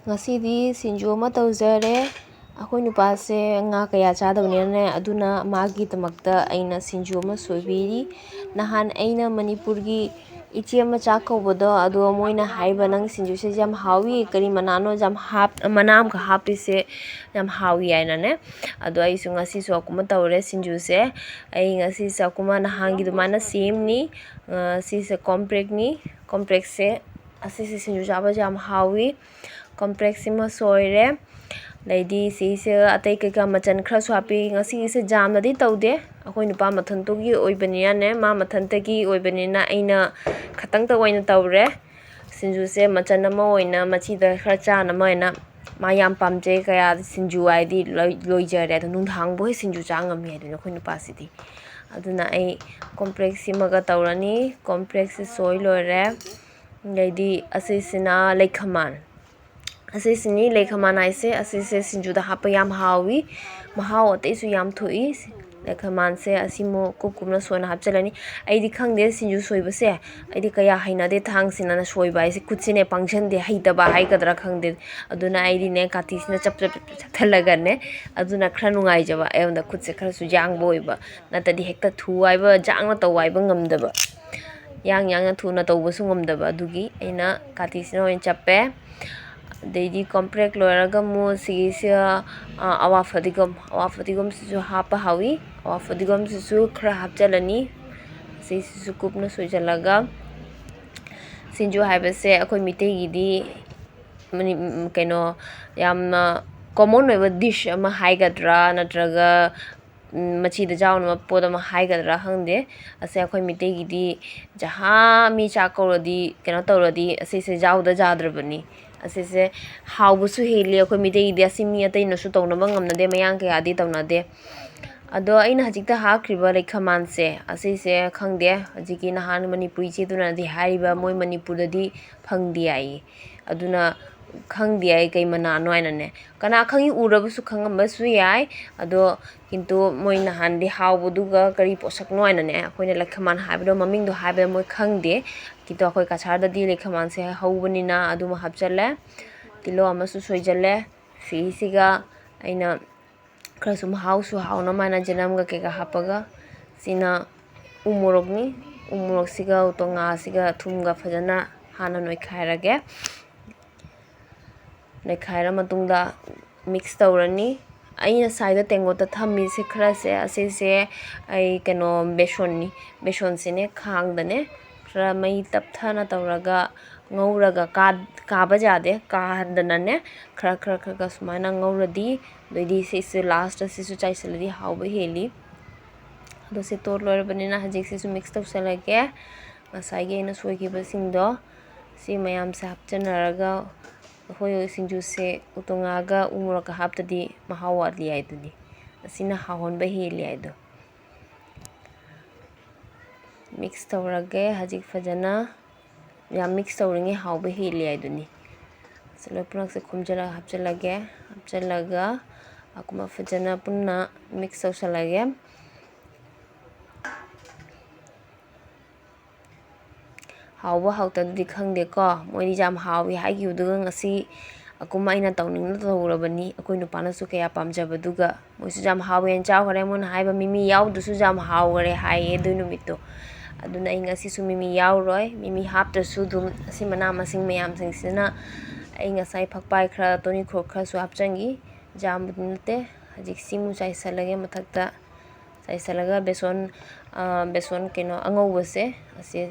Ngasidi sinju ama tawjare. Akhoi nupase nga kaya chadabnine aduna magi tamakta aina sinju ama soibiri. Nahan aina Manipurgi ichi ama chakobado ado moina haiba nang sinju se jam hawi kari manano jam manam ka hapise jam hawi aina ne. Ado ai su ngasi su akuma tawre sinju se. Ai ngasi se akuma nahangi dumana same ni. Si se complex ni. Complex se asi se sinju chaba jam hawi. Complex sima soire. Lady si se atai kaka machan khra swapi ngasi se jam na di tawde. Akhoi nupa mathantugi oibaniya ne ma mathantagi oibanina aina khatang ta oina tawre. Sinju se machan ama oina machi da khra chan ama oina ma yam pamje kaya sinju ai di loijare ado nunghang boy sinju changam mi ado akhoi nupa sidi. Aduna ai complex sima ga tawrani. Complex soy lore. Lady asisina lekhaman. Asisini lekhaman aise asise sinju da hapa yam hawi. Mahao ate su yam thui. Lekhaman se asimo kukumna soina hapchalani. Aidi khangde sinju soiba se. Aidi kaya haina de thang sinana soiba aise kutsine pangshan de haita ba hai kadra khangde. Aduna aidi ne kati sina chap thalaga ne. Aduna khra nungai jaba. Ayonda kutse khra su jang boiba. Nata di hekta thuai ba jang na tawai ba ngamdaba. Yang na thu na tawba su ngamdaba. Adugi aina kati sina oin chappe. Dedi complex loiraga mu sigisia awa fadigom sisu hapa hawi awa fadigom sisu khra hapjalani sisu kupna soijalaga sinju haibase akoi mitei gidi kaino yamna common oiba dish ama haigadra natraga machi da jauna pod ama haigadra hangde ase akoi mitei gidi jaha mi chakoradi kaino tawradi ase se jauda jadrabani asise haubusu heli akoi mitei gidi asimi atai nasu tawnaba ngamnade mayang kaya di tawnade ado aina hajikta hakriba lekhaman se asise khangde hajiki nahan Manipuri che duna di hariba moi Manipur di phangdi ai aduna khangdi ai kai manano aina ne kana khangi urabusu khangambasu yai ado kintu moi nahan di haubuduga kari posakno aina ne akoina lekhaman haibdo maming do haiba moi khangde kintu akoi Cachar da di lekhaman se haubanina aduma hapchale tilo amasu soijale siga aina khra sum hausu hauna mana janamga keka hapaga sina umorokni umorok siga utonga siga thumga phajana hana noi khairage nekhaira matungda mix tawrani aina saida tengota thammi se khra se asese ai kano beson sine khangdane khra mai tapthana tawraga ngauraga kaba jade kadana ne khra sumaina ngauradi doidi se last sisu chaisaladi hauba heli ado se tor lorabanina hajik sisu mix tawsalage ngasai ge na soigiba singdo si mayam se hapchanaraga hoi sinju se utongaga umuraka haptadi mahawa li aiduni asina hahon ba heli aido mix tawrage hajik fajana yam mix tawringe hauba heli aiduni selo punak se khumjala hapchalaga akuma fajana punna mix tawsalage hauba hautadudi khangde ko moini jam hawi haigiuduga ngasi akuma aina tawningna tawrabani akoi nupana su kaya pamjabaduga moisu jam hawi en chawgare mon haiba mimi yaudusu jam hawgare haie du numito aduna ai ngasi su mimi yauroi mimi haptasu dum asi mana masing mayam singsina ai ngasai phakpai khra toni khro khra su hapchangi jam budnate hajik simu chaisalage mathakta chaisalaga beson keno angau base ase